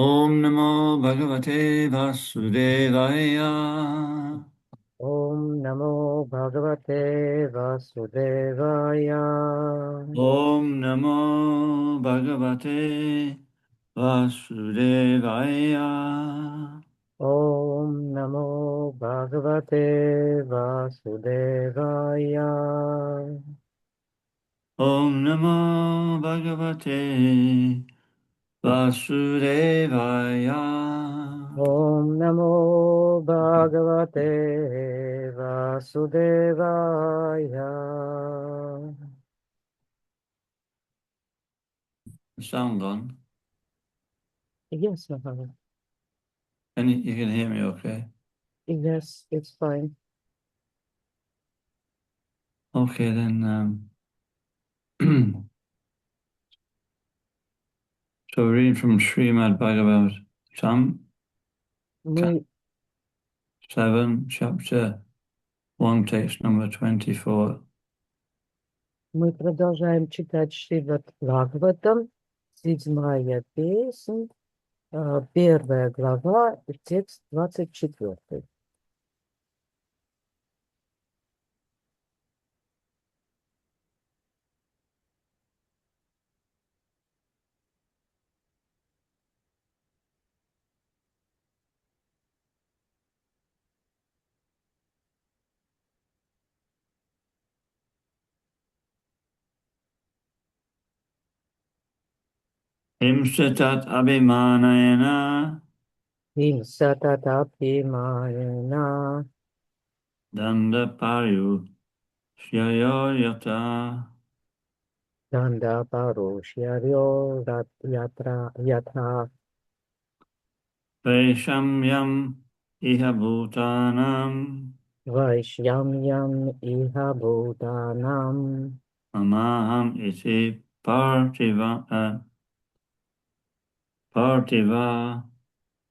Om Namo Bhagavate Vasudevaya. Om Namo Bhagavate Vasudevaya. Om Namo Bhagavate Vasudevaya. Om Namo Bhagavate Vasudevaya. Om Namo Bhagavate Vasudevaya. Om Namo Bhagavate Vasudevaya. The sound gone. Yes, Maharaj. You can hear me okay? Yes, it's fine. Okay, then. So read from Shrimad-Bhagavatami, Мы, 7, chapter 1, text number 24. мы продолжаем читать Шримад-Бхагаватам, 7-я песнь. Первая глава, текст 24. Himsatat abhimanayana Им сататапимайна, danda paryu shyayoyata данда парушьярё ятра, vaishamyam iha bhutanam вайшьямьям иха бхутанам, amaham iti partiva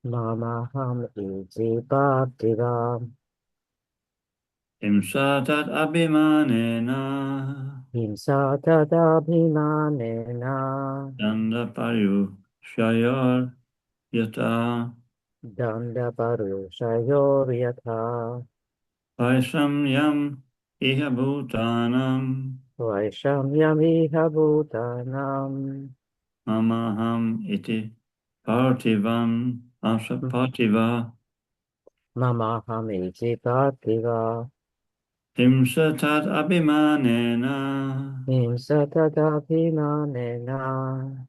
мамахам изи партива, himsatat abhimanena им сататапиманена, danda paryu shyayoyata данда парушьярё ятра, vaishamyam iha bhutanam вайшьямьям иха бхутанам, amaham iti partivam asapativa mamaham izi partива, himsatat abhimanena im satatapimānena,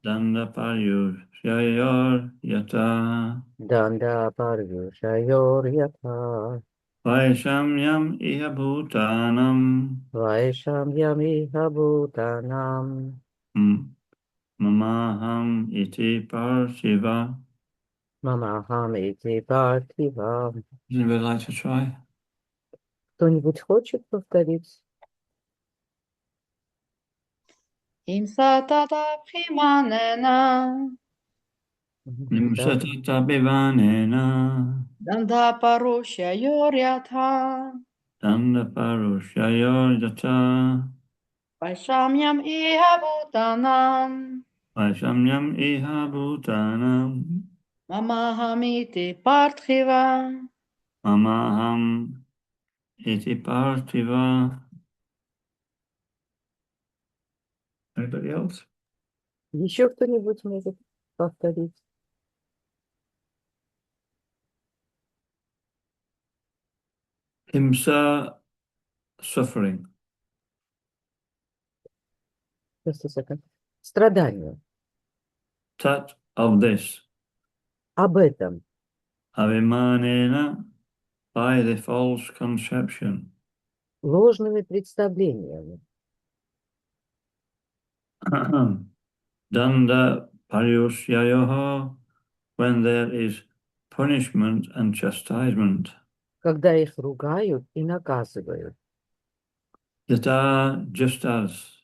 danda paryushayor yata danda paryushayoryatha, vaishamyam iha bhutanam vaishamyamiha bhutanam, mamaham iti partiva. mamaham iti parthiva. Anybody like to try? Кто-нибудь хочет повторить? Им сататапхиманена, Да. Himsatat abhimanena данда парушья йорята, danda paryushayor yata пайшамьям иха бутанам, vaishamyam iha bhutanam мамахамити партхива. amaham iti partiva. Anybody else? Еще кто-нибудь может повторить? Himsa, suffering. Just a second. Страдания. Tat, of this. Об этом. Avimanena, by the false conception. Ложными представлениями. Danda paryusyayoha, when there is punishment and chastisement. Когда их ругают и наказывают. Yata, just as.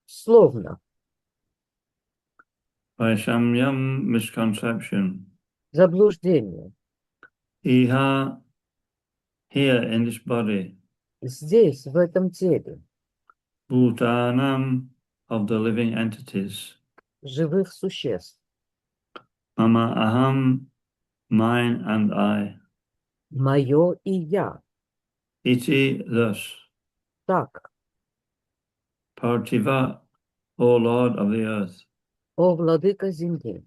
Словно. Vaishamyam, misconception. Заблуждение. Iha, here in this body. Здесь, в этом теле. Bhutanam, of the living entities. Живых существ. Mama aham, mine and I. Мое и я. Iti thus. Так, Partiva, O Lord of the earth. о владыка земли.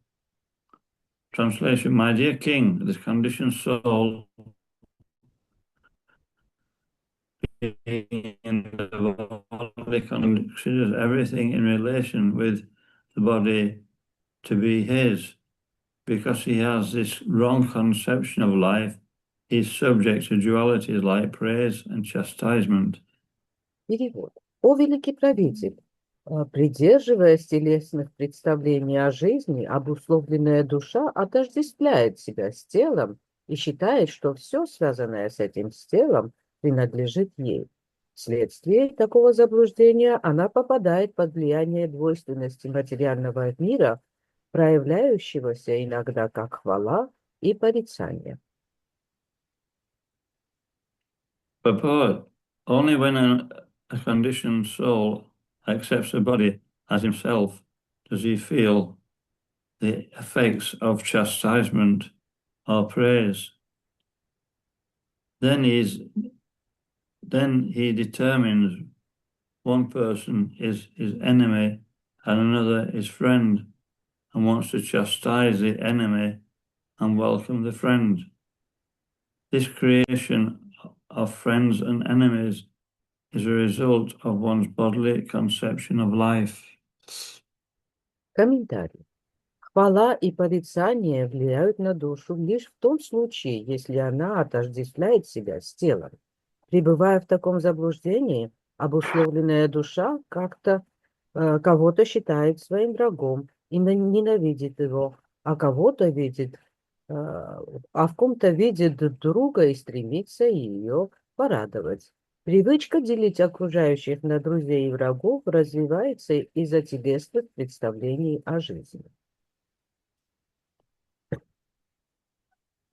Translation, my dear King, this conditioned soul in the body considers everything in relation with the body to be his. Because he has this wrong conception of life, he's subject to dualities like praise and chastisement. Перевод. О великий правитель, придерживаясь телесных представлений о жизни, обусловленная душа отождествляет себя с телом и считает, что все, связанное с этим с телом, принадлежит ей. Вследствие такого заблуждения она попадает под влияние двойственности материального мира, проявляющегося иногда как хвала и порицание. Purport, only when a conditioned soul accepts the body as himself does he feel the effects of chastisement or praise. Then he determines one person is his enemy and another his friend, and wants to chastise the enemy and welcome the friend. This creation of friends and enemies is a result of one's bodily conception of life. Комментарий. Хвала и порицание влияют на душу лишь в том случае, если она отождествляет себя с телом. Пребывая в таком заблуждении, обусловленная душа кого-то считает своим врагом и ненавидит его, а в ком-то видит друга и стремится ее порадовать. Привычка делить окружающих на друзей и врагов развивается из-за телесных представлений о жизни.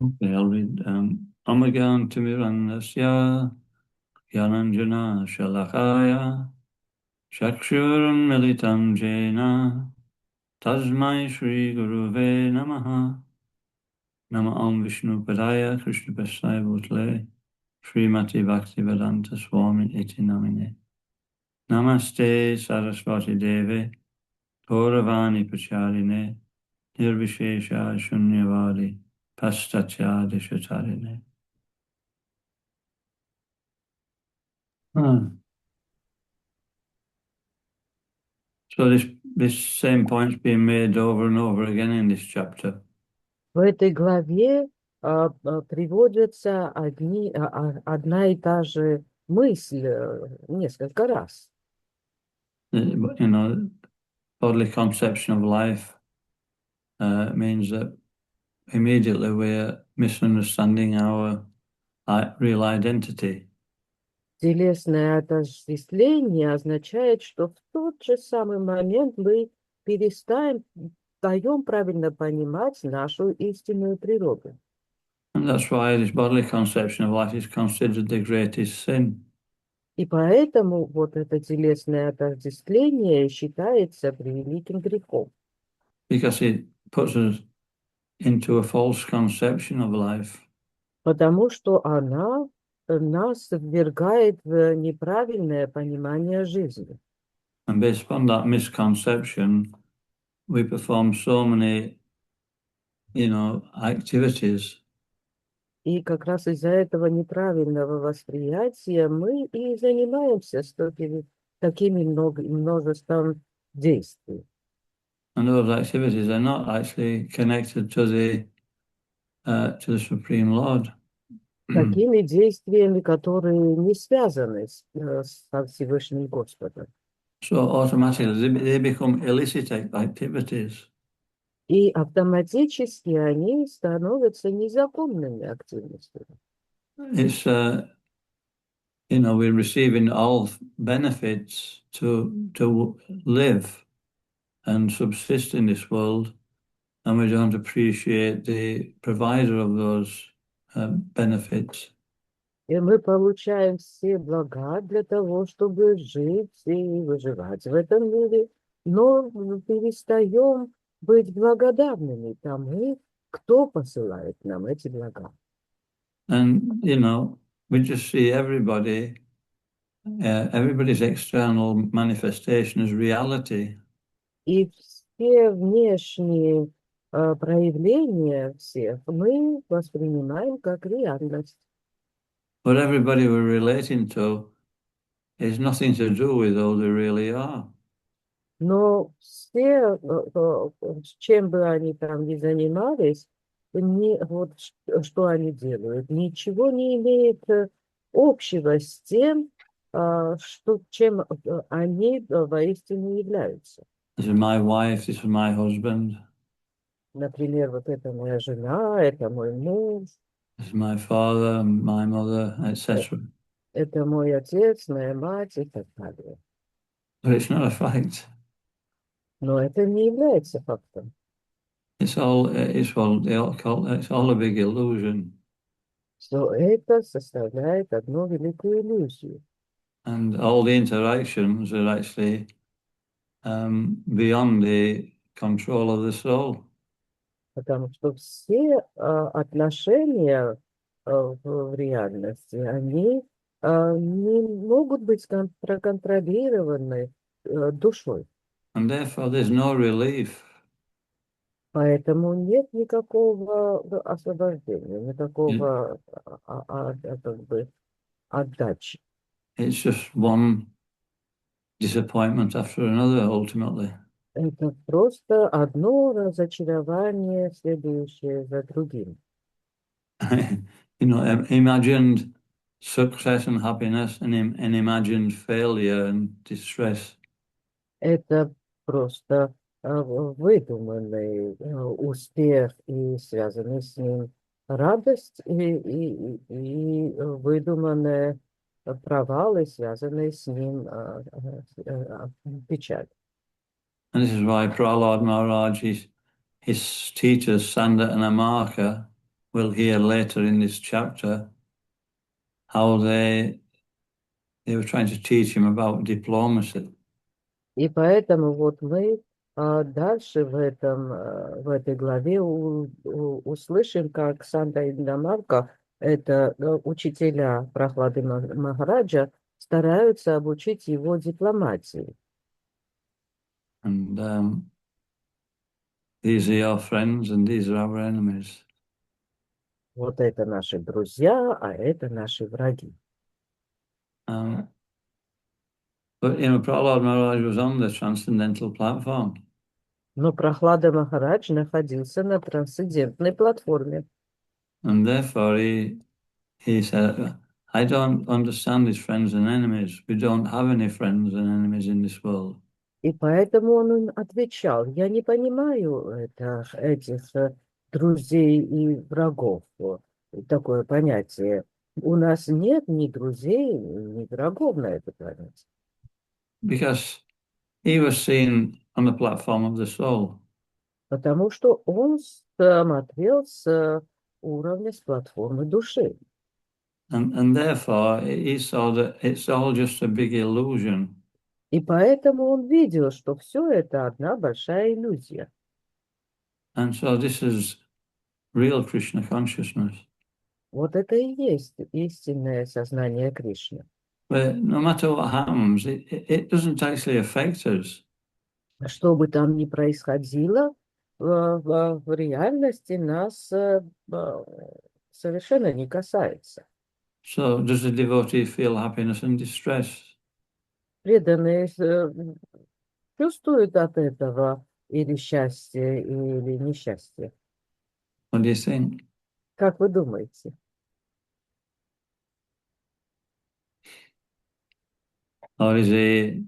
Okay, I'll read. Amagan Timirandasya Yananjana Shalakaya Shakshuram Militam Jena Tasmai Shri Guruve Namaha Nama Om Vishnu Padaya Krishna Pesaya Bhutle Srimati Bhaktivedanta Swami Iti Namine Namaste Saraswati Deve Gauravani Pacharine Nirvishesha Shunyavadi Pastatya Dishatarine. So this same point's being made over and over again in this chapter. В этой главе приводится одна и та же мысль несколько раз. You know, bodily conception of life means that immediately we're misunderstanding our real identity. Телесное отождествление означает, что в тот же самый момент мы перестаем правильно понимать нашу истинную природу. And that's why this bodily conception of life is considered the greatest sin. И поэтому вот это телесное отождествление считается превеликим грехом. Because it puts us into a false conception of life. Потому что она нас ввергает в неправильное понимание жизни. And based upon that misconception, we perform so many, activities. И как раз из-за этого неправильного восприятия мы и занимаемся такими множеством действий. And those activities are not actually connected to the Supreme Lord. Такими действиями, которые не связаны со Всевышним Господом. So automatically they become illicit activities. И автоматически они становятся незаконными активностями. It's, we're receiving all benefits to live and subsist in this world, and we don't appreciate the provider of those benefits. И мы получаем все блага для того, чтобы жить и выживать в этом мире, но перестаем быть благодарными тому, кто посылает нам эти блага. And, we just see everybody's external manifestation as reality. И все внешние проявления всех мы воспринимаем как реальность. What everybody we're relating to is nothing to do with who they really are. Но все, с чем бы они там ни занимались, вот что они делают, ничего не имеет общего с тем, чем они воистину являются. This is my wife, this is my husband, Например, вот это моя жена, это мой муж, this is my father, my mother, etc. это мой отец, моя мать и так далее. But it's not a fact. Но это не является фактом. It's all a big illusion. Все это составляет одну великую иллюзию. And all the interactions are actually beyond the control of the soul. Потому что все отношения в реальности, они не могут быть проконтролированы душой. And therefore there's no relief. Поэтому нет никакого освобождения, никакого как бы отдачи. It's just one disappointment after another, ultimately. Это просто одно разочарование, следующее за другим. Imagined success and happiness and imagined failure and distress. Это просто выдуманный успех и связанный с ним радость и выдуманные провалы, связанные с ним печаль. And this is why Prahlad Maharaj, his teachers, Sanda and Amarka, we'll hear later in this chapter, how they were trying to teach him about diplomacy. И поэтому вот мы дальше в этой главе услышим, как Санда и Дамарка, это учителя Прохлады Махараджа, стараются обучить его дипломатии. And these are your friends and these are our enemies. Вот это наши друзья, а это наши враги. But Prahlad Maharaj was on the transcendental platform. Но Прохлада Махарадж находился на трансцендентной платформе. And therefore he said, I don't understand these friends and enemies. We don't have any friends and enemies in this world. И поэтому он отвечал, я не понимаю этих друзей и врагов, такое понятие. У нас нет ни друзей, ни врагов на этой планете. Because he was seen on the platform of the soul. Потому что он смотрел с уровня, с платформы души. And therefore he saw that it's all just a big illusion. И поэтому он видел, что все это одна большая иллюзия. And so this is real Krishna consciousness. Вот это и есть истинное сознание Кришны. But no matter what happens, it doesn't actually affect us. Что бы там ни происходило, в реальности нас совершенно не касается. So does the devotee feel happiness and distress? Преданные чувствуют от этого или счастье, или несчастье. What do you think? Как вы думаете? Or is he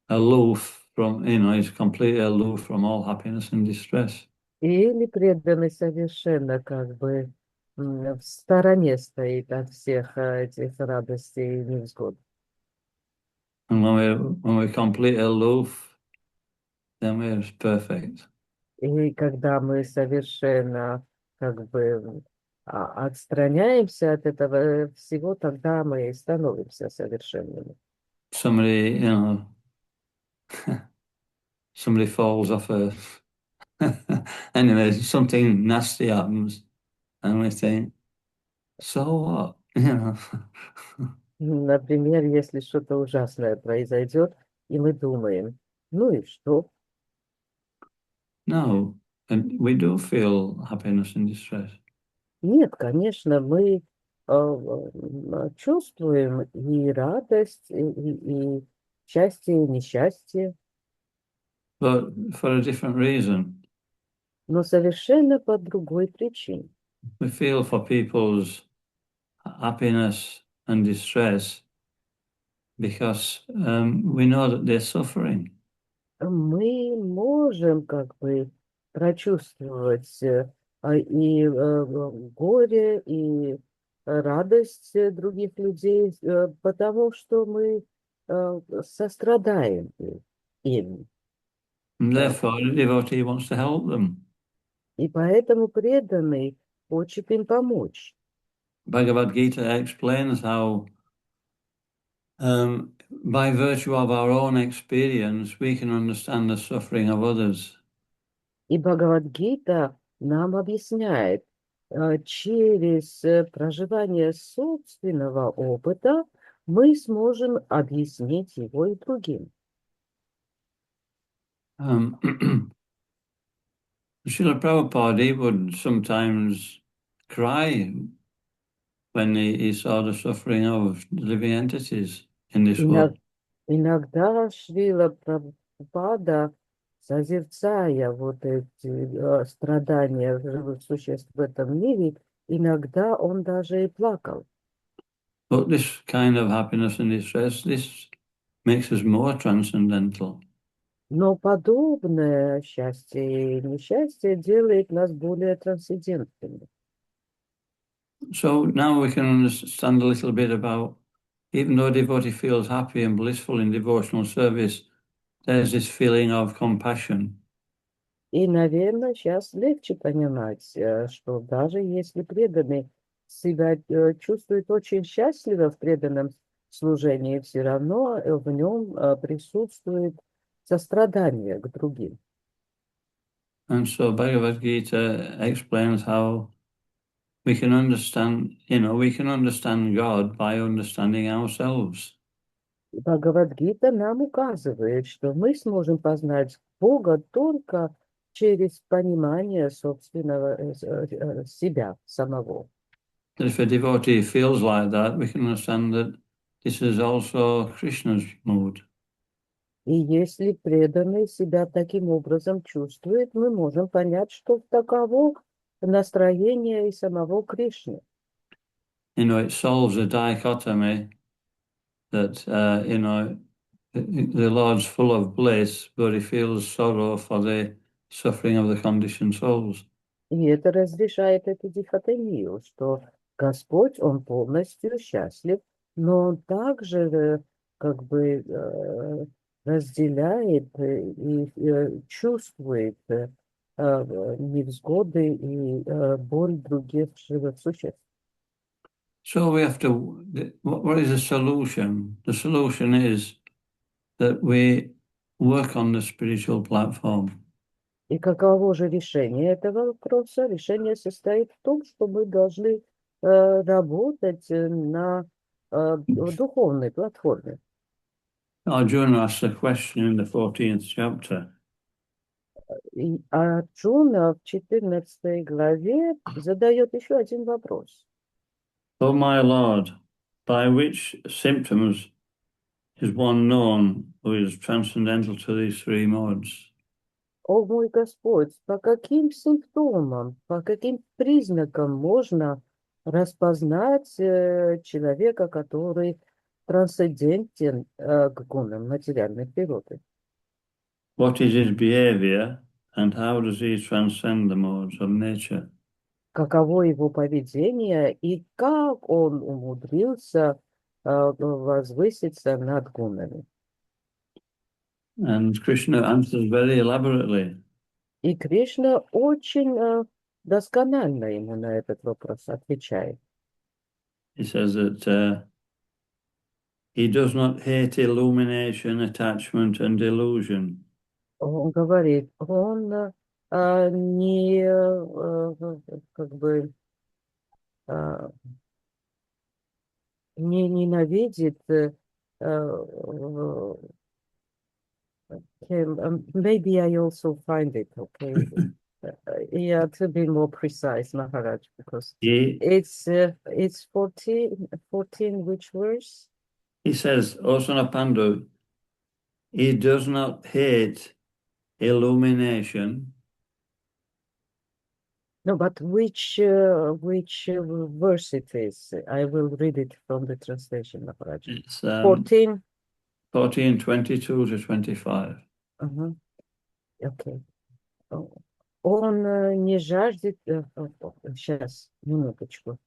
aloof from, he's completely aloof from all happiness and distress? Или преданный совершенно как бы в стороне стоит от всех этих радостей и невзгод. And when we're completely aloof, then we're perfect. И когда мы совершенно как бы отстраняемся от этого всего, тогда мы становимся совершенными. Somebody somebody falls off a anyway, something nasty happens, and we think, so what? You know. Например, если что-то ужасное произойдет, и мы думаем, ну и что? No, and we do feel happiness and distress. Нет, конечно, мы чувствуем и радость, и счастье, и несчастье, But for a different reason. но совершенно по другой причине. We feel for people's happiness and distress because we know that they're suffering. Мы можем как бы прочувствовать и горе, и радость других людей, потому что мы сострадаем им. And therefore, the devotee wants to help them. И поэтому преданный хочет им помочь. Bhagavad Gita explains how by virtue of our own experience, we can understand the suffering of others. И Бхагавад-гита нам объясняет, через проживание собственного опыта мы сможем объяснить его и другим. Srila Prabhupada, he would sometimes cry when he saw the suffering of living entities in this world. Иногда Шрила Прабхупада, созерцая вот эти страдания живых существ в этом мире, иногда он даже и плакал. But this kind of happiness and distress, this makes us more transcendental. Но подобное счастье и несчастье делает нас более трансцендентными. So now we can understand a little bit about, even though a devotee feels happy and blissful in devotional service, there's this feeling of compassion. И, наверное, сейчас легче понимать, что даже если преданный себя чувствует очень счастливо в преданном служении, все равно в нем присутствует сострадание к другим. And so Bhagavad Gita explains how we can understand, we can understand God by understanding ourselves. Бхагавад-гита нам указывает, что мы сможем познать Бога только через понимание собственного себя самого. If a devotee feels like that, we can understand that this is also Krishna's mood. И если преданный себя таким образом чувствует, мы можем понять, что таково настроение и самого Кришны. It solves a dichotomy that, the Lord's full of bliss, but he feels sorrow for the suffering of the conditioned souls. И это разрешает эту дихотомию, что Господь, Он полностью счастлив, но Он также как бы разделяет и чувствует невзгоды и боль других живых существ. So we have to, what is the solution? The solution is that we work on the spiritual platform. И каково же решение этого вопроса? Решение состоит в том, что мы должны работать на духовной платформе. Arjuna asked a question in the 14th chapter. И Арджуна в 14 главе задает еще один вопрос. O my Lord, by which symptoms is one known who is transcendental to these three modes? О мой Господь, по каким симптомам, по каким признакам можно распознать человека, который трансцендентен к гунам материальной природы? What is his behavior and how does he transcend the modes of nature? Каково его поведение и как он умудрился возвыситься над гунами? And Krishna answers very elaborately. И Кришна очень досконально ему на этот вопрос отвечает. He says that he does not hate illumination, attachment, and delusion. Он говорит, он не как бы не ненавидит him. Maybe I also find it okay. Yeah, to be more precise, Maharaj, because He it's 14, which verse? says, Osana Pandu, he does not hate illumination. No, but which verse it is? I will read it from the translation, Maharaj. It's 14. 14, 22 to 25. Окей. Он не жаждет... Сейчас, минуточку.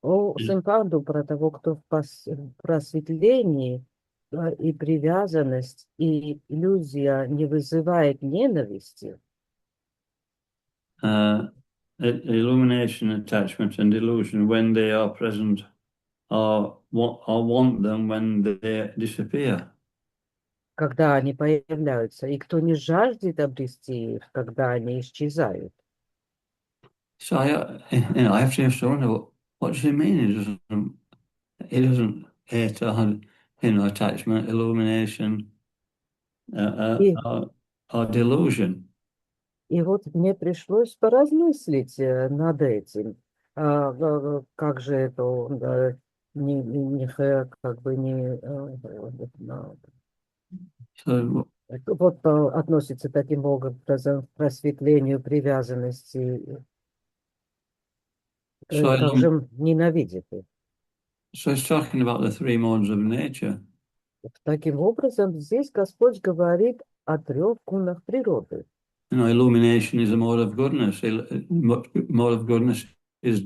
О Симпанду про того, кто в просветлении и привязанность, и иллюзия не вызывает ненависти. Illumination, attachment, and delusion, when they are present, or want them when they disappear. Когда они появляются, и кто не жаждет обрести их, когда они исчезают. So I have to wonder, what does he mean? He doesn't hate attachment, illumination, or delusion. И вот мне пришлось поразмыслить над этим. Как же это он вот относится таким образом к просветлению, привязанности, как же ненавидит их. So it's talking about the three modes of nature. Таким образом, здесь Господь говорит о трех гунах природы. Illumination is a mode of goodness. Mode of goodness is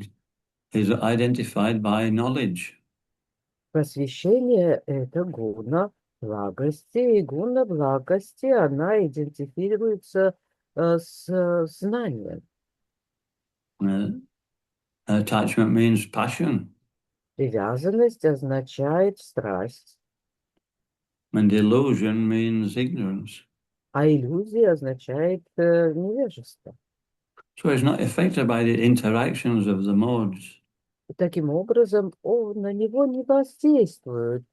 identified by knowledge. Просвещение – это гуна благости, и гуна благости, она идентифицируется с знанием. Attachment means passion. Привязанность означает страсть. And delusion means ignorance. А иллюзия означает невежество. So it's not affected by the interactions of the modes. И таким образом на него не воздействуют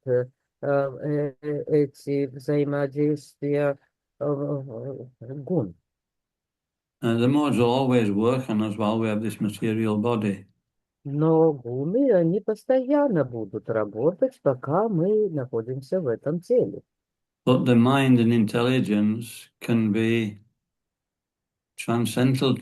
эти взаимодействия гун. The modes will always work on us while we have this material body. Но гуны, они постоянно будут работать, пока мы находимся в этом теле. But the mind and intelligence can be transcendental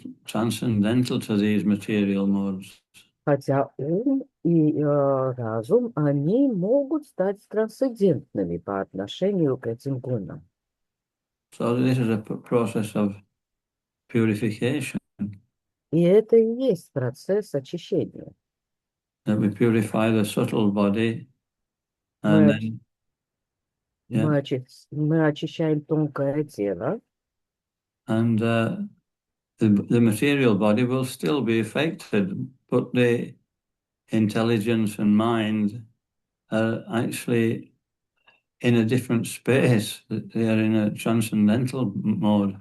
to these material modes. Хотя ум и разум, они могут стать трансцендентными по отношению к этим гунам. So this is a process of purification. И это и есть процесс очищения. That we purify the subtle body, and мы очищаем тонкое тело. And the material body will still be affected, but the intelligence and mind are actually in a different space. They are in a transcendental mode.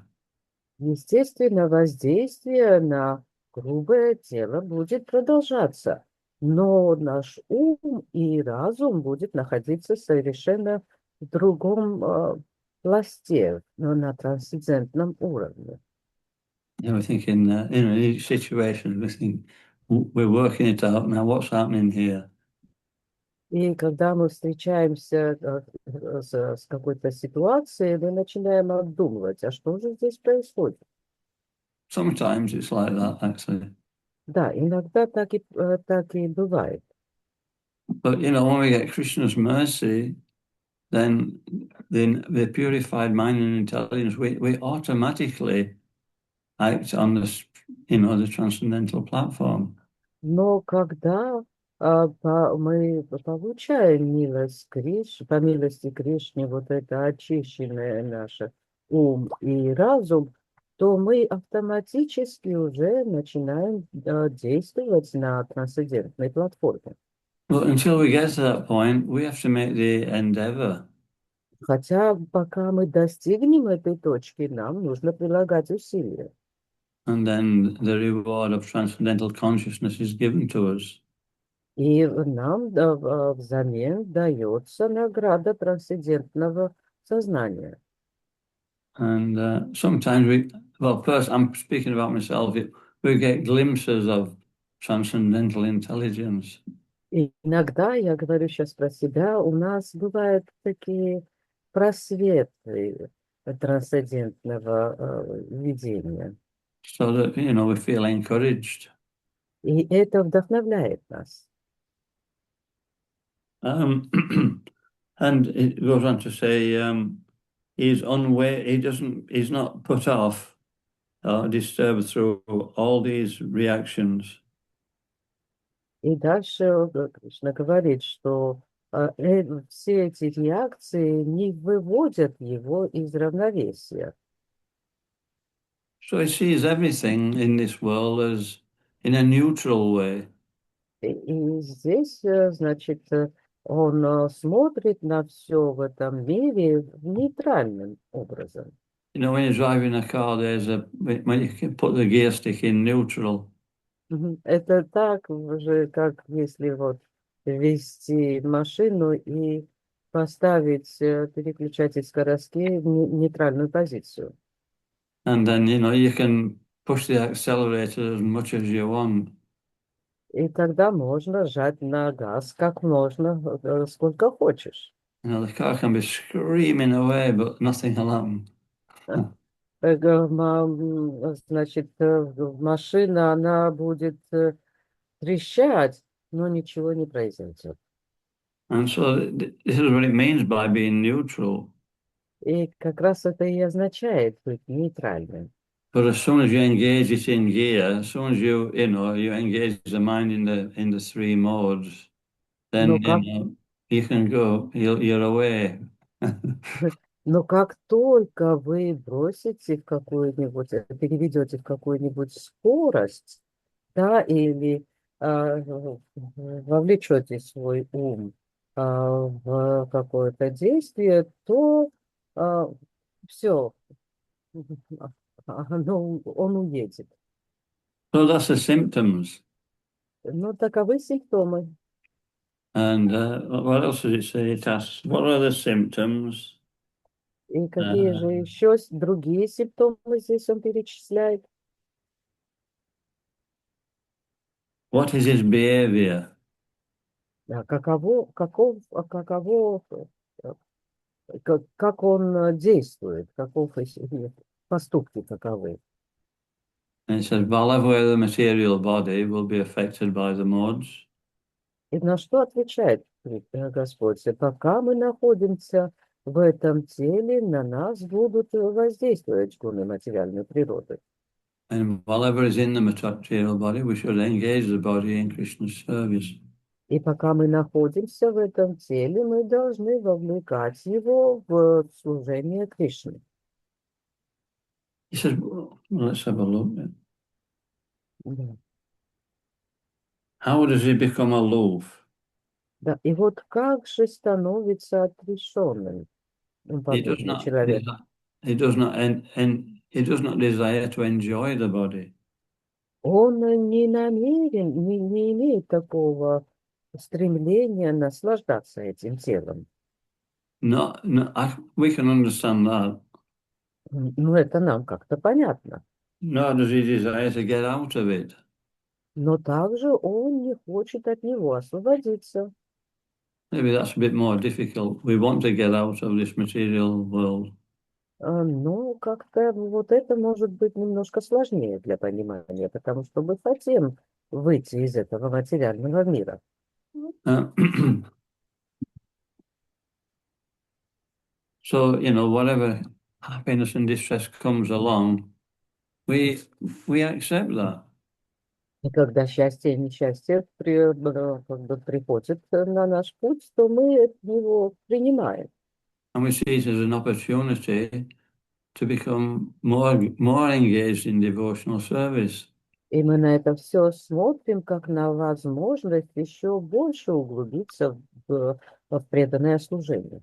Естественно, воздействие на грубое тело будет продолжаться, но наш ум и разум будет находиться совершенно в другом пласте, но на трансцендентном уровне. We think in each situation, we think we're working it out now. What's happening here? И когда мы встречаемся с какой-то ситуацией, мы начинаем обдумывать, а что же здесь происходит? Sometimes it's like that, actually. Да, иногда так и бывает. But when we get Krishna's mercy, then the purified mind and intelligence, we automatically act on the transcendental platform. Но когда мы получаем милость по милости Кришны, вот это очищенное наше ум и разум, то мы автоматически уже начинаем действовать на трансцендентной платформе. But until we get to that point, we have to make the endeavor. Хотя пока мы достигнем этой точки, нам нужно прилагать усилия. And then the reward of transcendental consciousness is given to us. И нам взамен дается награда трансцендентного сознания. And sometimes first I'm speaking about myself, we get glimpses of transcendental intelligence. И иногда, я говорю сейчас про себя, у нас бывают такие просветы трансцендентного видения. So that, we feel encouraged. И это вдохновляет нас. And it goes on to say, he's not put off or disturbed through all these reactions. И дальше Кришна говорит, что все эти реакции не выводят его из равновесия. So he sees everything in this world as in a neutral way. И здесь, значит, он смотрит на все в этом мире нейтральным образом. When you're driving a car, when you can put the gear stick in neutral. Это так же, как если вот вести машину и поставить переключатель скоростей в нейтральную позицию. And then, you can push the accelerator as much as you want. И тогда можно жать на газ как можно, сколько хочешь. The car can be screaming away, but nothing will happen. Значит, машина, она будет трещать, но ничего не произойдет. And so this is what it means by being neutral. И как раз это и означает быть нейтральным. But as soon as you engage it in gear, as soon as you engage the mind in the three modes, then you can go, you're away. Но как только вы бросите в какую-нибудь, переведете в какую-нибудь скорость, да, или вовлечете свой ум в какое-то действие, то все, он уедет. So that's the symptoms. Ну, таковы симптомы. And what else does it say? It asks, what are the symptoms? И какие же еще другие симптомы здесь он перечисляет? What is his behavior? Да, как он действует, каков поступки таковы. And it says, where the material body will be affected by the modes. И на что отвечает Господь? Пока мы находимся в этом теле, на нас будут воздействовать гуны материальной природы. And whatever is in the material body, we should engage the body in Krishna's service. И пока мы находимся в этом теле, мы должны вовлекать его в служение Кришне. He says, let's have a look. Да. How does he become aloof? Да, и вот как же становится отрешенным подобный человек? He does not desire to enjoy the body. Он не намерен, не имеет такого стремления наслаждаться этим телом. No, we can understand that. Ну, это нам как-то понятно. Nor does he desire to get out of it. Но также он не хочет от него освободиться. Maybe that's a bit more difficult. We want to get out of this material world. Но как-то вот это может быть немножко сложнее для понимания, потому что мы хотим выйти из этого материального мира. So, whatever happiness and distress comes along, we accept that. И когда счастье и несчастье приходят на наш путь, то мы его принимаем. And we see it as an opportunity to become more engaged in devotional service. И мы на это все смотрим как на возможность еще больше углубиться в преданное служение.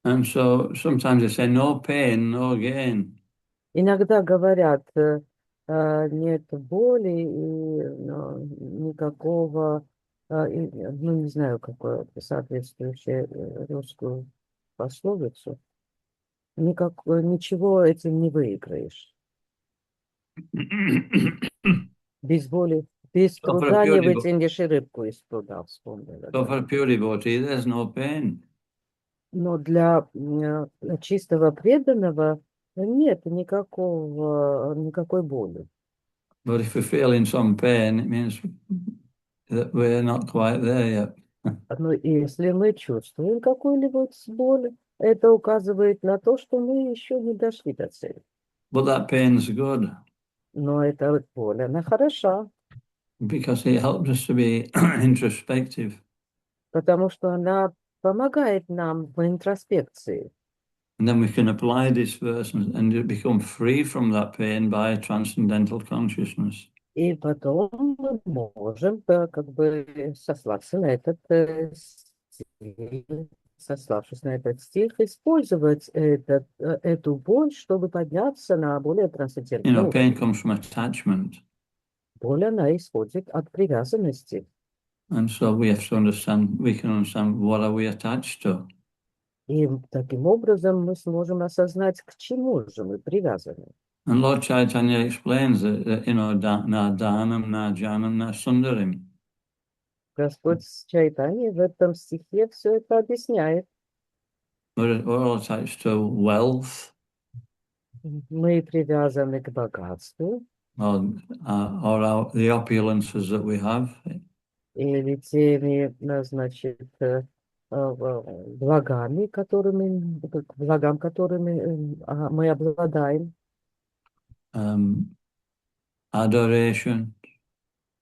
And so sometimes they say no pain, no gain. Иногда говорят, нет боли и никакого, ну, не знаю, какое соответствующее русскую пословицу, ничего этим не выиграешь. Без боли, без труда не вытянешь и рыбку из пруда, вспомнила. So for a pure devotee, there's no pain. Но для чистого преданного нет никакой боли. But if we feel in some pain, it means that we're not quite there yet. Но если мы чувствуем какую-либо боль, это указывает на то, что мы еще не дошли до цели. But that pain's good. Но эта боль, она хороша. Because it helps us to be introspective. Потому что она помогает нам в интроспекции. And then we can apply this verse and become free from that pain by transcendental consciousness. И потом мы можем как бы сославшись на этот стих, использовать эту боль, чтобы подняться на более трансцендентный уровень. Pain comes from attachment. Боль, она исходит от привязанности. And so we have to understand, we can understand what are we attached to. И таким образом мы сможем осознать, к чему же мы привязаны. And Lord Chaitanya explains that na dhanam, na janam, na sundarim. Господь Чайтанья в этом стихе все это объясняет. We're all attached to wealth. Мы привязаны к богатству. Or the opulences that we have. Или теми, значит, благам, которыми мы обладаем. Adoration.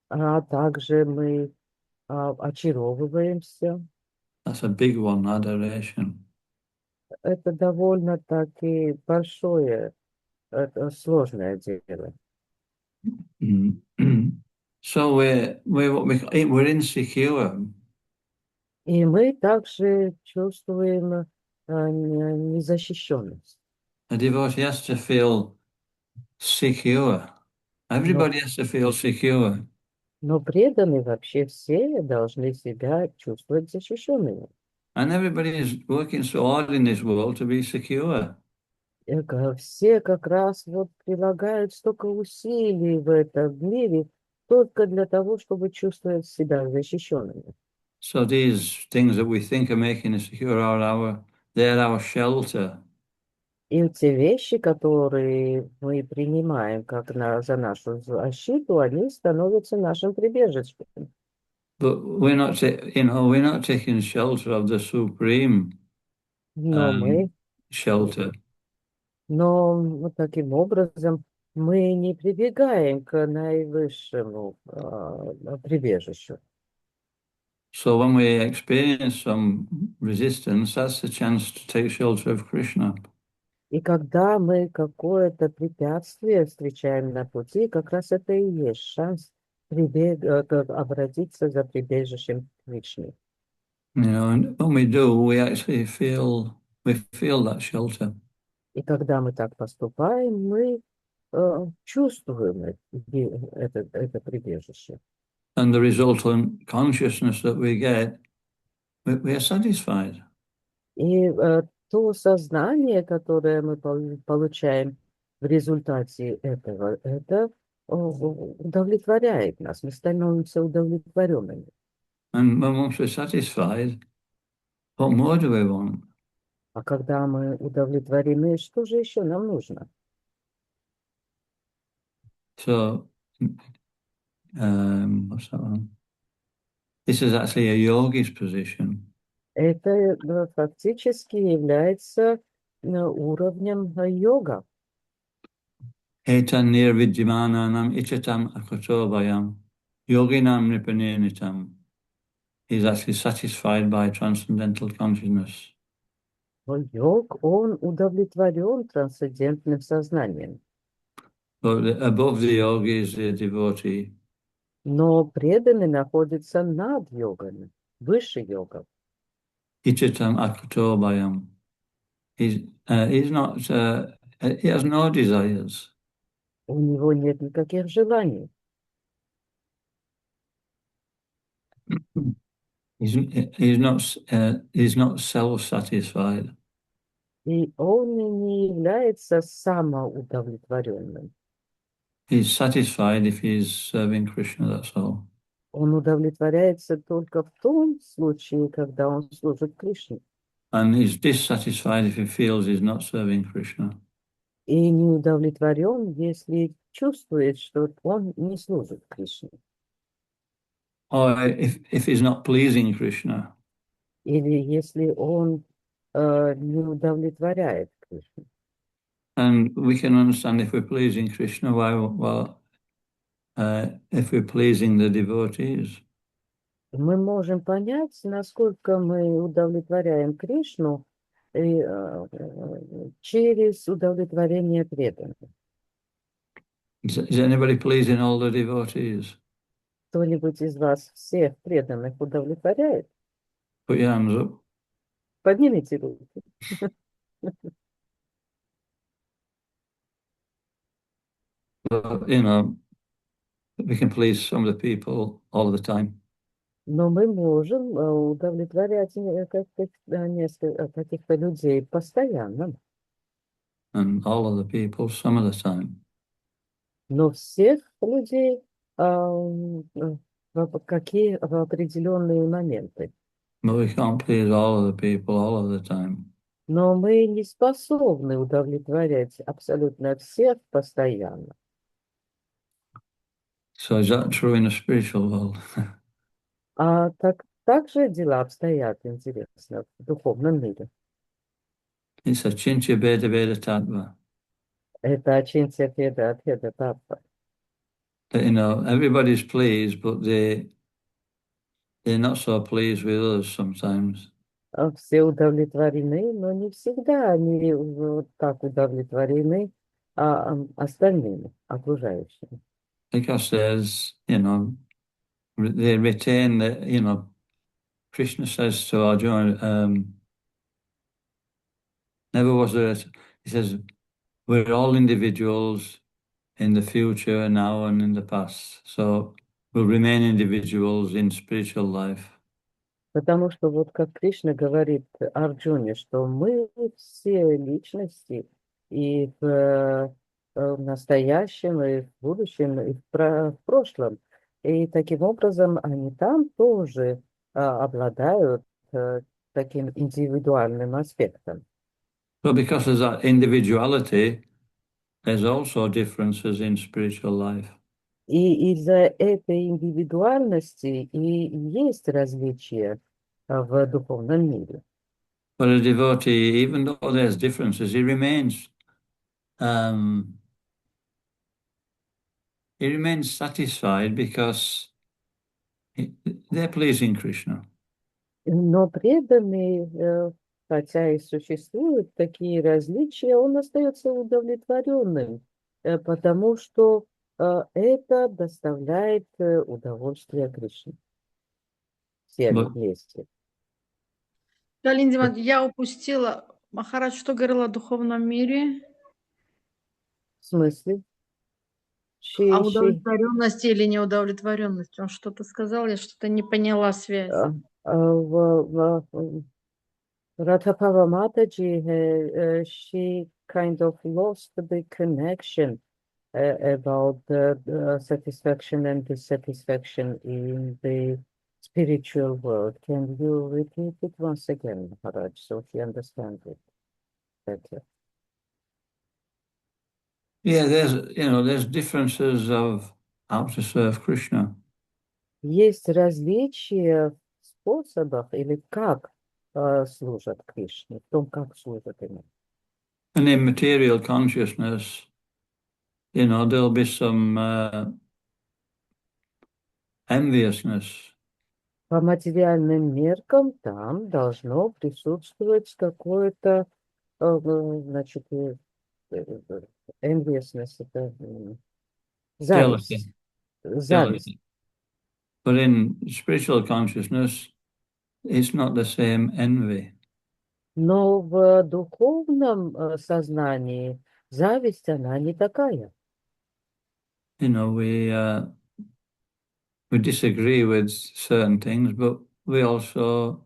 А также мы очаровываемся. That's a big one, adoration. Это довольно-таки большое, сложное дело. So we're insecure. И мы также чувствуем незащищенность. A devotee has to feel secure. Everybody has to feel secure. Но преданные вообще все должны себя чувствовать защищенными. And everybody is working so hard in this world to be secure. Все как раз вот прилагают столько усилий в этом мире только для того, чтобы чувствовать себя защищенными. So these things that we think are making us secure they're our shelter. И те вещи, которые мы принимаем как за нашу защиту, они становятся нашим прибежищем. But we're not taking shelter of the supreme shelter. Но вот таким образом мы не прибегаем к наивысшему прибежищу. So when we experience some resistance, that's the chance to take shelter of Krishna. И когда мы какое-то препятствие встречаем на пути, как раз это и есть шанс обратиться за прибежищем Кришны. And when we do, we actually feel that shelter. И когда мы так поступаем, мы чувствуем это прибежище. And the resultant consciousness that we get, we are satisfied. И то сознание, которое мы получаем в результате этого, это удовлетворяет нас. Мы становимся удовлетворенными. And once we're satisfied, what more do we want? А когда мы удовлетворены, что же еще нам нужно? So, what's that one? This is actually a yogi's position. Это фактически является уровнем йога. Etan nirvidyamananam ichatam akatobayam yoginam nipanenitam. He's actually satisfied by transcendental consciousness. Йог, он удовлетворен трансцендентным сознанием. But above the yogi is the devotee. Но преданный находится над йогами, выше йогов. Ichatam akatobayam. he's not, he has no desires. У него нет никаких желаний. He's not self-satisfied. И он не является самоудовлетворенным. He's satisfied if he's serving Krishna, that's all. Он удовлетворяется только в том случае, когда он служит Кришне. And he's dissatisfied if he feels he's not serving Krishna. И не удовлетворен, если чувствует, что он не служит Кришне. Or if he's not pleasing Krishna. Или если он не удовлетворяет Кришну. And we can understand if we're pleasing Krishna, if we're pleasing the devotees. Мы можем понять, насколько мы удовлетворяем Кришну через удовлетворение преданных. Is anybody pleasing all the devotees? Кто-нибудь из вас всех преданных удовлетворяет? Put your hands up. Поднимите руки. But, we can please some of the people all the time. Но мы можем удовлетворять каких-то людей постоянно. And all of the people some of the time. Но всех людей в определенные моменты. But we can't please all of the people all of the time. Но мы не способны удовлетворять абсолютно всех постоянно. So is that true in the spiritual world? А так же дела обстоят, интересно, в духовном мире. It's a chincha beta beta tattva. Это чинтя педа педа татва. That, everybody's pleased, but they're not so pleased with others sometimes. Все удовлетворены, но не всегда они вот так удовлетворены остальными, окружающими. Because they retain that, Krishna says to Arjuna, never was there, he says, we're all individuals in the future, now and in the past. So we'll remain individuals in spiritual life. Потому что вот как Кришна говорит Арджуне, что мы все личности и в настоящем, и в будущем, и в прошлом. И таким образом они там тоже обладают таким индивидуальным аспектом. But because of that individuality, there's also differences in spiritual life. И из-за этой индивидуальности и есть различия в духовном мире. But a devotee, even though there's differences, he remains satisfied because they're pleasing Krishna. Но преданный, хотя и существуют такие различия, он остается удовлетворенным, потому что это доставляет удовольствие Кришне. Все вместе. Галина, я упустила. Махарадж, что говорил о духовном мире? В смысле? О удовлетворенности или неудовлетворенности. Он что-то сказал, я что-то не поняла связь. Radhapava Mataji, she kind of lost the connection about the satisfaction and dissatisfaction in the spiritual world. Can you repeat it once again, Maharaj, so she understands it better? Yeah, there's differences of how to serve Krishna. Есть различия в способах или как служат Кришне, в том, как служат ему. And in material consciousness, there'll be some enviousness. По материальным меркам там должно присутствовать какое-то, значит, enviousness, это зависть. Зависть. But in spiritual consciousness, it's not the same envy. Но в духовном сознании зависть, она не такая. You know, we disagree with certain things, but we also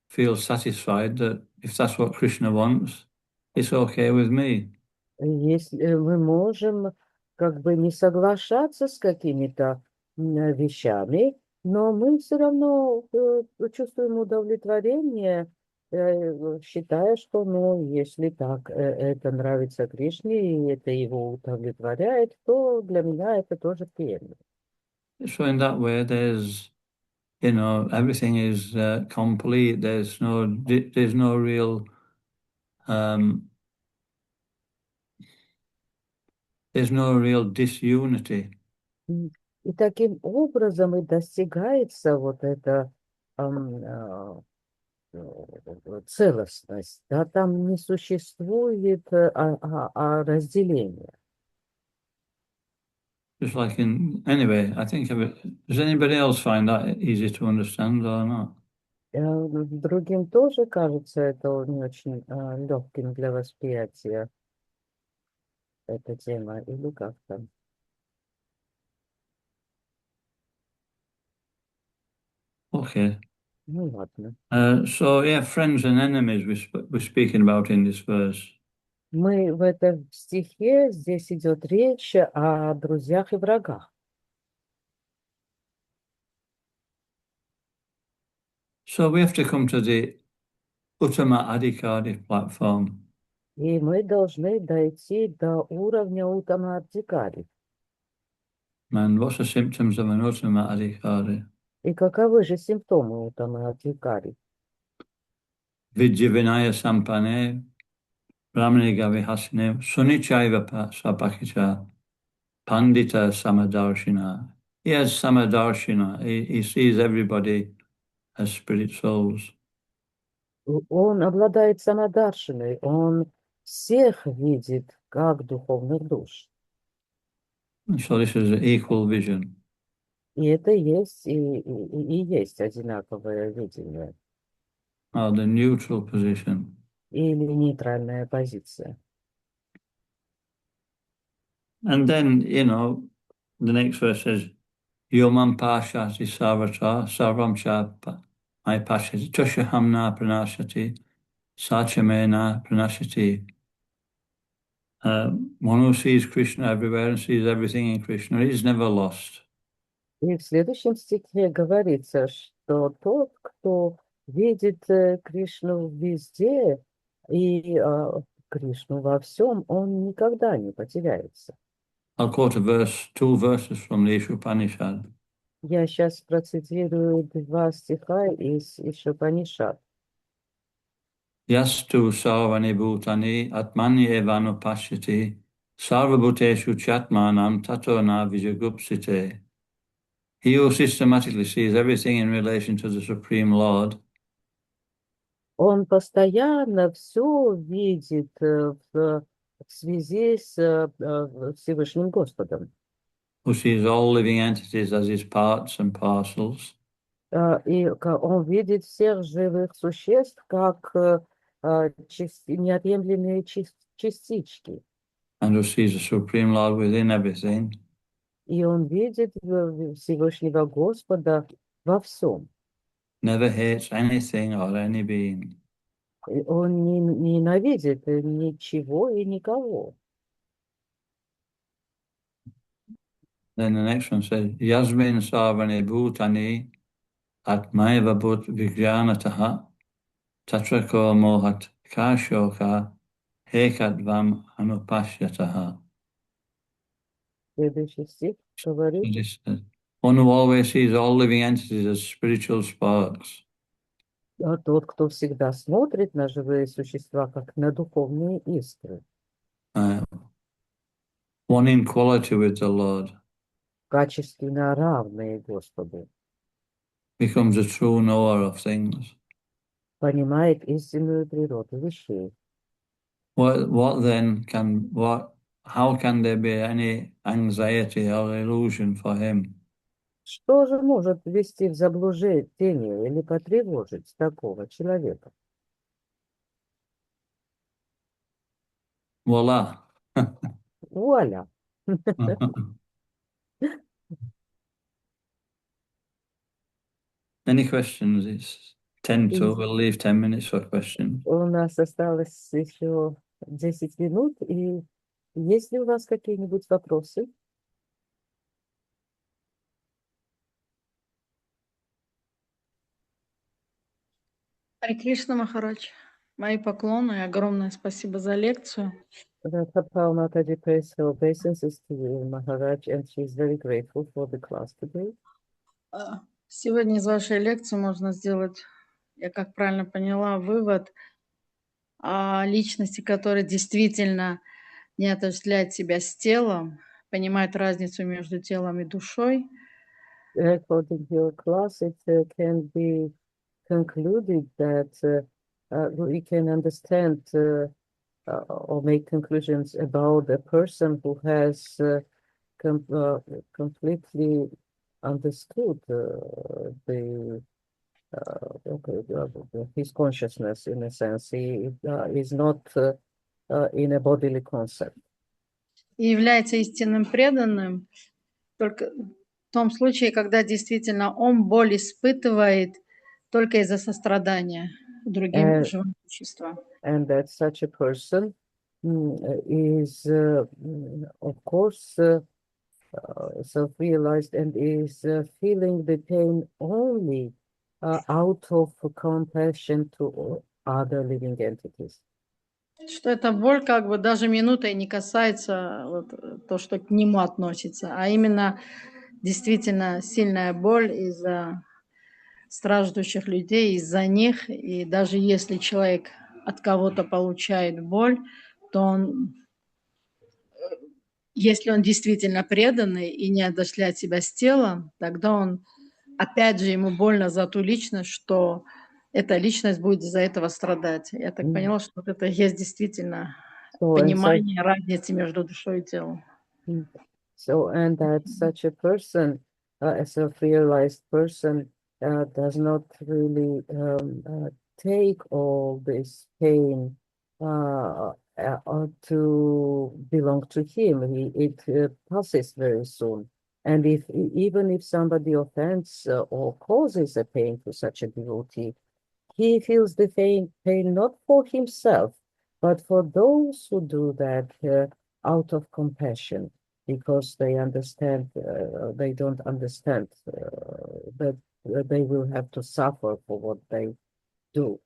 feel satisfied that if that's what Krishna wants, it's okay with me. Если мы можем как бы не соглашаться с какими-то вещами, но мы все равно чувствуем удовлетворение, считая, что, ну, если так это нравится Кришне и это его удовлетворяет, то для меня это тоже приемлемо. So in that way, there's, you know, everything is complete. There's no real disunity. И таким образом и достигается вот эта целостность, да, там не существует разделения. Just like anyway, I think does anybody else find that easy to understand or not? Другим тоже кажется это не очень легким для восприятия, эта тема, или как там? Okay. Ну ладно. So yeah, friends and enemies we're speaking about in this verse. Мы в этом стихе, здесь идет речь о друзьях и врагах. So we have to come to the Uttama Adhikari platform. И мы должны дойти до уровня Уттама-адхикари. And what's the symptoms of an Uttama Adhikari? И каковы же симптомы Уттама-адхикари? Vijavinaya Sampane, Brahmaniga Vihasane, Sunichaiva Sapakicha, Pandita Samadarshina. He has Samadarshina. He sees everybody as spirit souls. Он обладает самодаршиной, он всех видит как духовных душ. So this is an equal vision. И это есть и есть одинаковое видение. The neutral position. Или нейтральная позиция. And then, you know, the next verse says, Yomam Pashati Sarvata, Sarvam Shapa, I Pashati, Tushahamna Pranashati, Sachamena Pranashati. One who sees Krishna everywhere and sees everything in Krishna is never lost. И в следующем стихе говорится, что тот, кто видит Кришну везде и Кришну во всем, он никогда не потеряется. I'll quote two verses from the Upanishad. Я сейчас процитирую 2 стиха из Ишупанишад. Yastu sarvani bhutani atmani evanu pashyati sarvabhuteshu chatmanam tato na vijagupsite. He who systematically sees everything in relation to the Supreme Lord Он постоянно все видит в связи с Всевышним Господом. who sees all living entities as his parts and parcels, И он видит всех живых существ как неотъемлемые частички. and who sees the Supreme Lord within everything, И он видит Всевышнего Господа во всем. never hates anything or any being. И он не ненавидит ничего и никого. Then the next one says, Yasmin Sarvani Bhutani Atmaiva Bhut Vijnanataha Tatrako Mohat Kashoka Hekadvam Anupashyataha. Следующий стих говорит, One who always sees all living entities as spiritual sparks. тот, кто всегда смотрит на живые существа как на духовные искры. One in quality with the Lord. Качественно равные Господу. Becomes a true knower of things. Понимает истинную природу вещей. How can there be any anxiety or illusion for him? Что же может ввести в заблуждение или потревожить такого человека? Voila. Вуаля. Any questions? It's 10 to, we'll leave 10 minutes for questions. У нас осталось еще 10 минут, и есть ли у вас какие-нибудь вопросы? Харе Кришна, Махарадж. Мои поклоны и огромное спасибо за лекцию. Kapal Mataji pays her obeisances to you, Maharaj, and she is very grateful for the class today. Сегодня из вашей лекции можно сделать, я как правильно поняла, вывод о личности, которая действительно не отождествляет себя с телом, понимает разницу между телом и душой. According to your class, it can be concluded that we can understand or make conclusions about a person who has completely understood his consciousness, in a sense. He is not in a bodily concept. И является истинным преданным только в том случае, когда действительно он боль испытывает только из-за сострадания другим живым существам. And that such a person is, of course, self-realized and is feeling the pain only out of compassion to other living entities. Что эта боль как бы даже минутой не касается вот, то, что к нему относится, а именно действительно сильная боль из-за страждущих людей, из-за них. И даже если человек от кого-то получает боль, то он, если он действительно преданный и не отождествляет себя с телом, тогда он, опять же, ему больно за ту личность, что эта личность будет из-за этого страдать. Я так поняла, что это есть действительно понимание разницы между душой и телом. So, and that such a person, a self-realized person, does not really take all this pain to belong to him. It passes very soon. And even if somebody offends or causes a pain to such a devotee, he feels the pain not for himself, but for those who do that out of compassion, because they understand, they don't understand that they will have to suffer for what they do.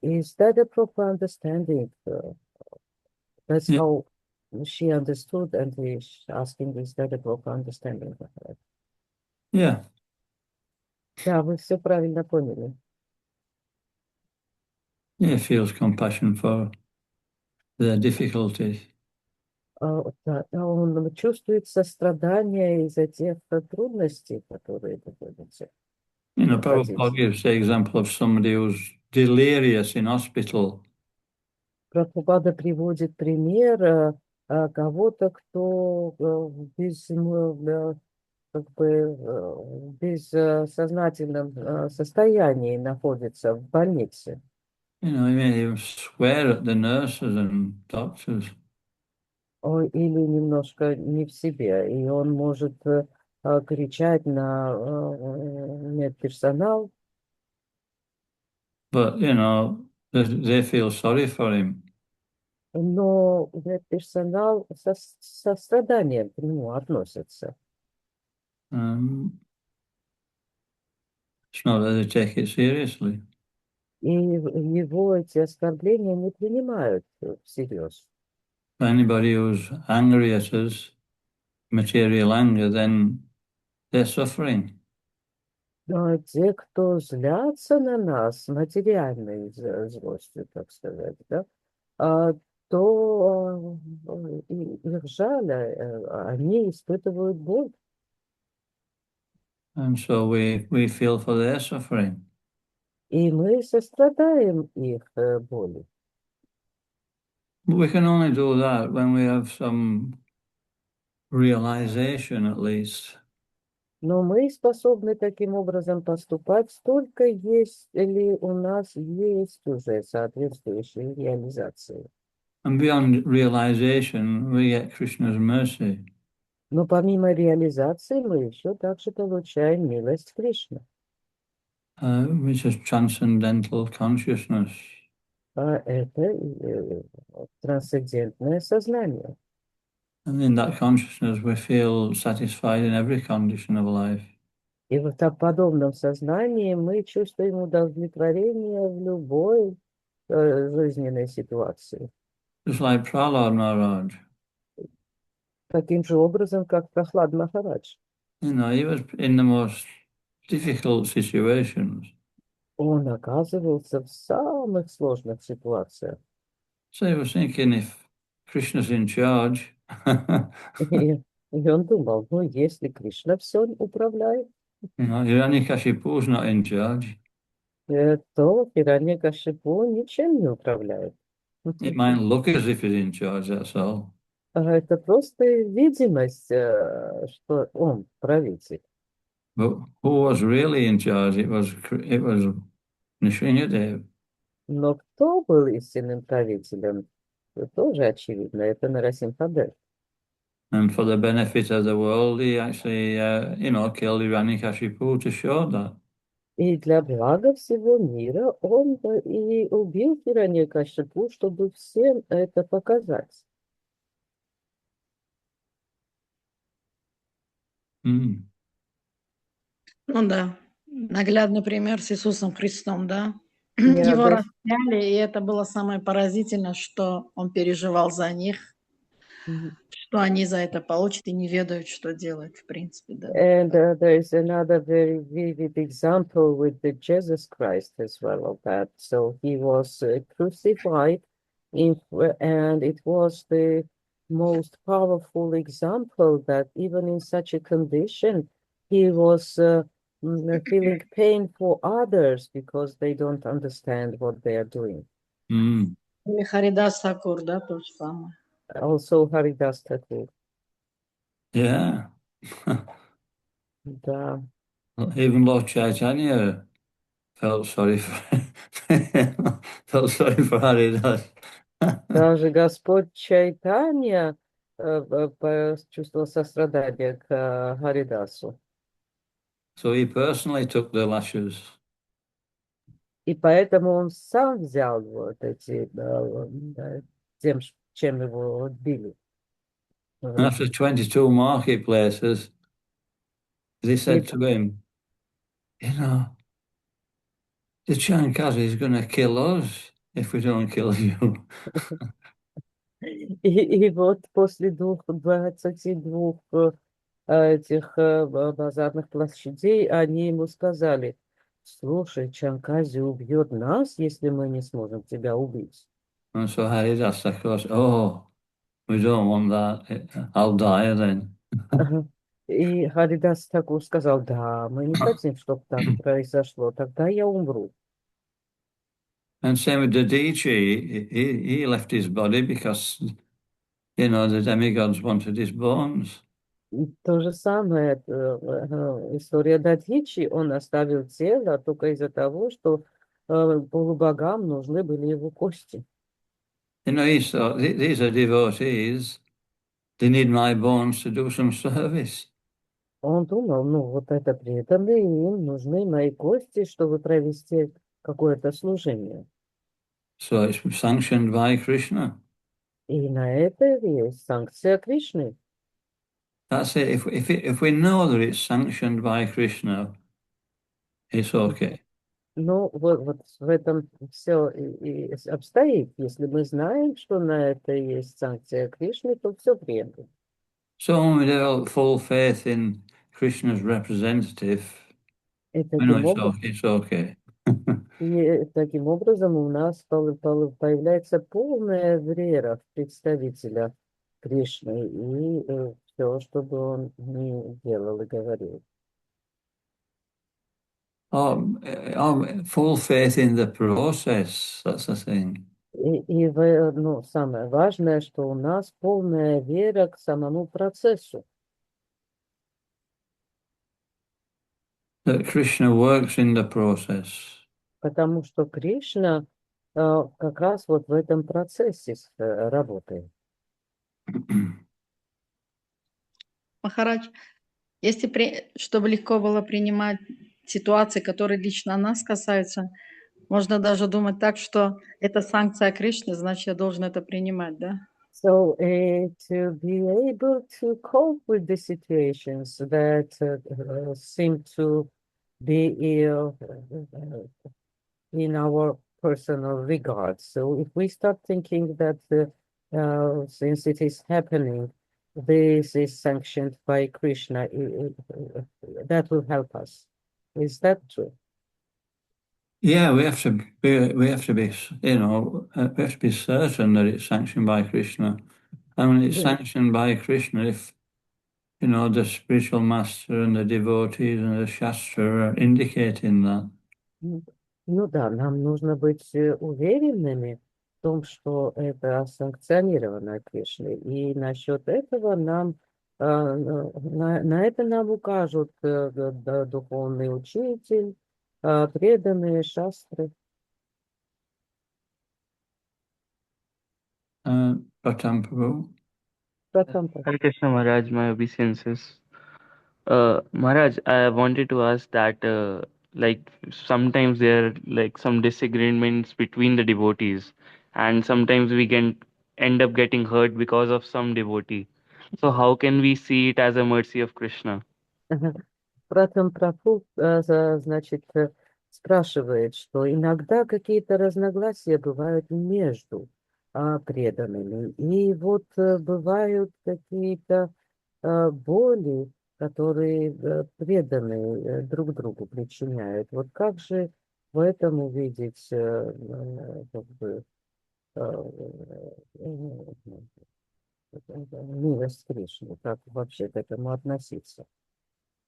Is that a proper understanding? That's how she understood, and he's asking, is that a proper understanding? Yeah. Да, вы все правильно поняли. Yeah, feels compassion for their difficulties. Он чувствует сострадание из-за тех трудностей, которые находятся. You know, Prabhupada gives the example of somebody who's delirious in hospital. Прабхупада приводит пример кого-то, кто как бы в бессознательном состоянии находится в больнице. You know, he may even swear at the nurses and doctors. Или немножко не в себе, и он может кричать на медперсонал. But, you know, they feel sorry for him. Но медперсонал со состраданием к нему относится. It's not that they take it seriously. И его эти оскорбления не принимают всерьез. Anybody who's angry at us, material anger, then they're suffering. Но те, кто злятся на нас материальной злостью, так сказать, да, то их жаль, они испытывают боль. And so we feel for their suffering. И мы сострадаем их боли. But we can only do that when we have some realization, at least. Но мы способны таким образом поступать только если у нас есть уже соответствующие реализации. And beyond realization, we get Krishna's mercy. Но помимо реализации мы еще также получаем милость Кришны. Which is transcendental consciousness. Это трансцендентное сознание. And in that consciousness, we feel satisfied in every condition of life. И в подобном сознании мы чувствуем удовлетворение в любой жизненной ситуации. Just like Prahlad Maharaj. Таким же образом, как Прохлад Махарадж. He was in the most difficult situations. Он оказывался в самых сложных ситуациях. So he was thinking, if Krishna's in charge, И он думал, ну, если Кришна все управляет, Hiranyakashipu's not in charge. то Хираньякашипу ничем не управляет. It might look as if he's in charge, that's all. Это просто видимость, что он правитель. But who was really in charge? It was Nrsimhadev. Но кто был истинным правителем, тоже очевидно, это Нарасимхадев. And for the benefit of the world, he actually, killed Hiranyakashipu to show that. И для блага всего мира он и убил Хираньякашипу, чтобы всем это показать. Mm. Ну да, наглядный пример с Иисусом Христом, да. Я Его даже- распяли, и это было самое поразительное, что он переживал за них, Мгм. что они за это получат и не ведают, что делать, в принципе, да. And there is another very vivid example with the Jesus Christ as well of that. So he was crucified, and it was the most powerful example that even in such a condition, he was feeling pain for others because they don't understand what they are doing. Mm. Или Харидас Такур, да, то же самое. Also Haridas Thakur. Yeah. Да. Even Lord Chaitanya felt sorry for Haridas. Даже Господь Чайтанья почувствовал сострадание к Харидасу. So he personally took the lashes. И поэтому он сам взял вот эти, тем, чем его били. And after 22 marketplaces, they said to him, the Chankar is going to kill us if we don't kill you. И вот после 22 этих базарных площадей они ему сказали: слушай, Чанкази убьет нас, если мы не сможем тебя убить. And so Haridas, of course, we don't want that. I'll die then. Ага. И Харидас Такур сказал: да, мы не хотим, чтобы так произошло, тогда я умру. And same with Dadichi, he left his body because, the demigods wanted his bones. И то же самое, история Дадичи, он оставил тело только из-за того, что полубогам нужны были его кости. He thought, these are devotees, they need my bones to do some service. Он думал, ну вот это преданные, им нужны мои кости, чтобы провести какое-то служение. So it's sanctioned by Krishna. И на это есть санкция Кришны. That's it. If we know that it's sanctioned by Krishna, it's okay. Ну, вот в этом все и обстоит. Если мы знаем, что на это есть санкция Кришны, то все приемлемо. So when we develop full faith in Krishna's representative, И we know таким it's okay. И таким образом у нас появляется полная вера в представителя Кришны и все, что бы он ни делал и говорил. Full faith in the process, that's the thing. И самое важное, что у нас полная вера к самому процессу. That Krishna works in the process. Потому что Кришна как раз вот в этом процессе работаем. Махарадж, если чтобы легко было принимать ситуации, которые лично нас касаются, можно даже думать так, что это санкция Кришны, значит, я должен это принимать, да? So to be able to cope with the situations that seem to be in our personal regard. So if we start thinking that since it is happening, this is sanctioned by Krishna, that will help us. Is that true? Yeah, we have to be, we have to be certain that it's sanctioned by Krishna. I mean, it's sanctioned by Krishna if, the spiritual master and the devotees and the Shastra are indicating that. Ну да, нам нужно быть уверенными в том, что это санкционировано Кришной. И насчет этого нам, на это нам укажут духовный учитель, преданные шастры. Pratam Prabhu. Hare Krishna Maharaj, my obeisances. Maharaj, I wanted to ask that, like, sometimes there are like some disagreements between the devotees, and sometimes we can end up getting hurt because of some devotee. So how can we see it as a mercy of Krishna? Пратам Прабху, значит, спрашивает, что иногда какие-то разногласия бывают между преданными. И вот бывают какие-то боли, которые преданные друг другу причиняют. Вот как же в этом увидеть как бы, милость Кришны, как вообще к этому относиться?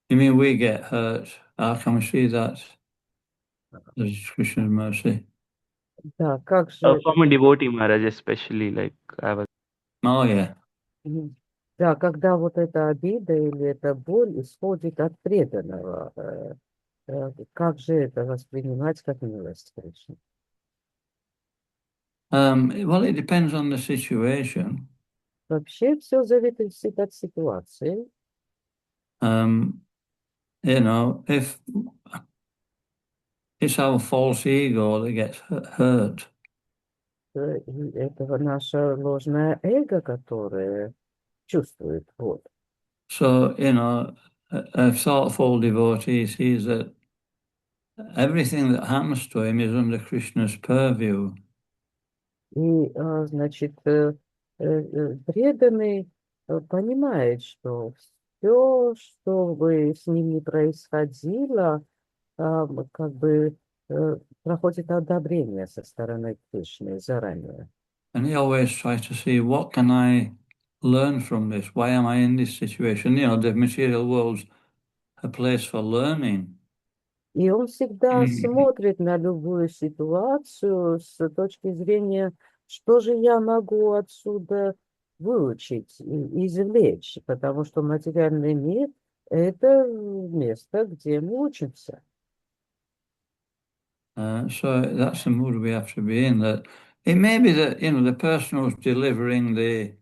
You mean we get hurt? How can we see that as Krishna's mercy? Да, как же... From a devotee, Maharaj, especially, like, I was... Oh, yeah. Да, когда вот эта обида или эта боль исходит от преданного, как же это воспринимать как милость Кришны? Well, it depends on the situation. Вообще все зависит от ситуации. If it's our false ego that gets hurt. Это наше ложное эго, которое чувствует боль. So, a thoughtful devotee sees that everything that happens to him is under Krishna's purview. И, значит, преданный понимает, что все, что бы с ним ни происходило, как бы проходит одобрение со стороны Кришны заранее. And he always tries to see, what can I learn from this? Why am I in this situation? The material world's a place for learning. И он всегда смотрит на любую ситуацию с точки зрения, что же я могу отсюда выучить и извлечь, потому что материальный мир – это место, где мы учимся. So that's the mood we have to be in. That it may be that the person who's delivering the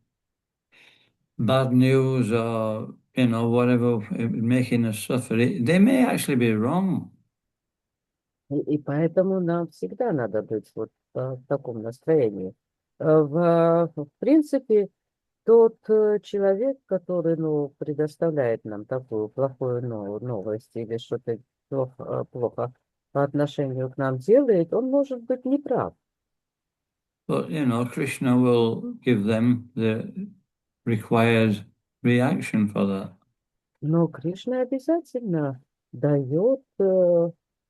bad news or whatever, making us suffer, they may actually be wrong. И поэтому нам всегда надо быть вот в таком настроении. В принципе, тот человек, который предоставляет нам такую плохую новость или что-то плохо по отношению к нам делает, он может быть неправ. But, Krishna will give them the required reaction for that. Но Кришна обязательно дает,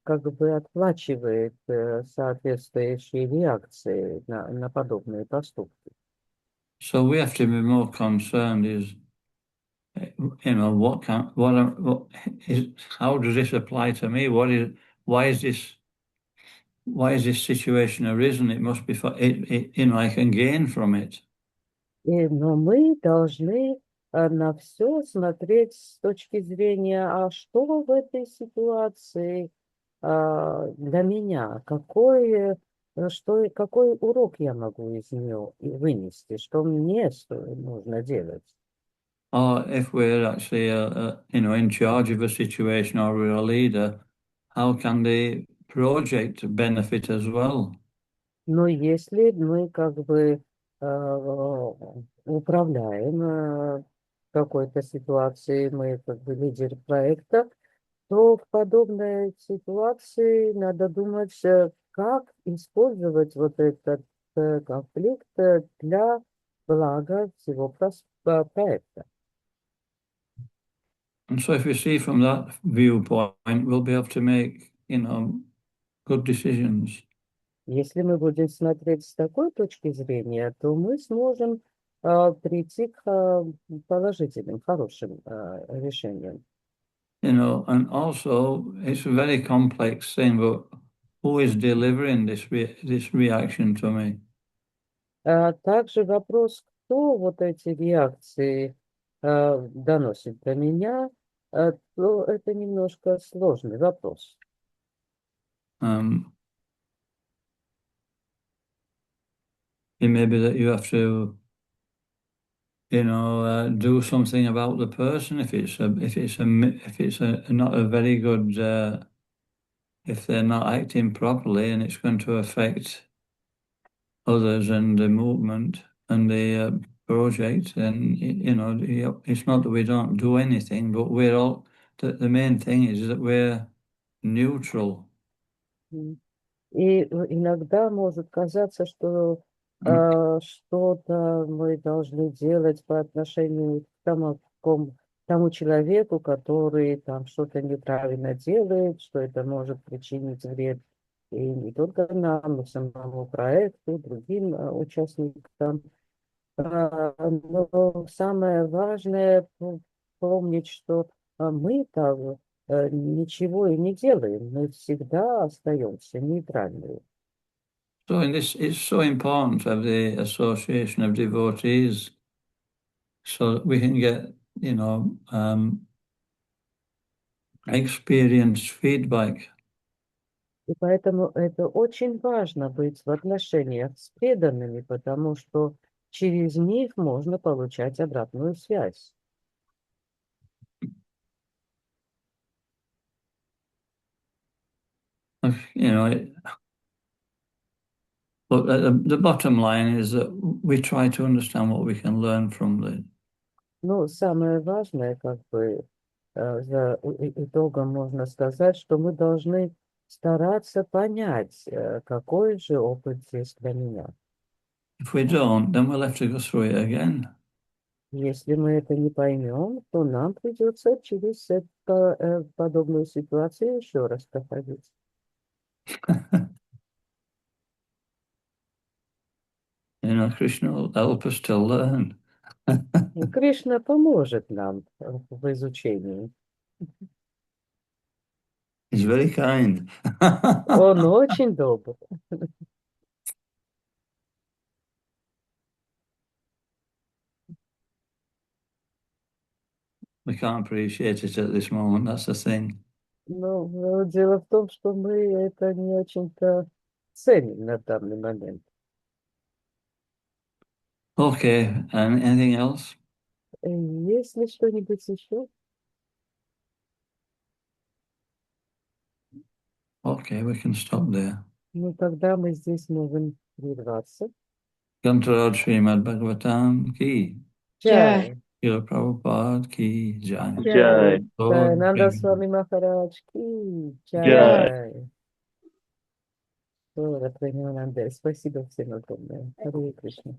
как бы отплачивает соответствующие реакции на подобные поступки. So we have to be more concerned how does this apply to me? Why is this situation arisen? It must be for it, I can gain from it. Но мы должны на все смотреть с точки зрения, а что в этой ситуации для меня, какой какой урок я могу из нее вынести, что мне нужно делать? Or if we're actually, in charge of a situation or we're a leader, how can the project benefit as well? Но если мы как бы управляем какой-то ситуацией, мы как бы лидер проекта, то в подобной ситуации надо думать, как использовать вот этот конфликт для блага всего проекта. And so if we see from that viewpoint, we'll be able to make, good decisions. Если мы будем смотреть с такой точки зрения, то мы сможем прийти к положительным, хорошим решениям. And also it's a very complex thing, but who is delivering this reaction to me? Также вопрос, кто вот эти реакции доносит до меня, то это немножко сложный вопрос. It may be that you have to, do something about the person if it's not a very good, if they're not acting properly, and it's going to affect others and the movement and the project. And it's not that we don't do anything, but we're all. The main thing is that we're neutral. И иногда может казаться, что что-то мы должны делать по отношению к тому человеку, который там что-то неправильно делает, что это может причинить вред и не только нам, но самому проекту, другим участникам. Но самое важное помнить, что мы там ничего и не делаем, мы всегда остаемся нейтральными. So it's so important to have the association of devotees so that we can get, experienced feedback. И поэтому это очень важно быть в отношениях с преданными, потому что через них можно получать обратную связь. But the bottom line is that we try to understand what we can learn from the. Ну, самое важное, как бы, за итогом можно сказать, что мы должны стараться понять, какой же опыт здесь для меня. If we don't, then we'll have to go through it again. Если мы это не поймем, то нам придется через подобную ситуацию еще раз проходить. Krishna will help us to learn. Кришна поможет нам в изучении. He's very kind. Он очень добр. We can't appreciate it at this moment, that's the thing. Но дело в том, что мы это не очень-то ценим на данный момент. Okay, and anything else? Есть ли что-нибудь еще? Okay, we can stop there. Ну, тогда мы здесь можем прерваться. Kacharava Shrimad-Bhagavatam ki. Jai. Srila Prabhupada ki jai. Jai. Dayananda Swami Maharaj ki Jai. Jai. Спасибо всем огромное. Харе Кришна.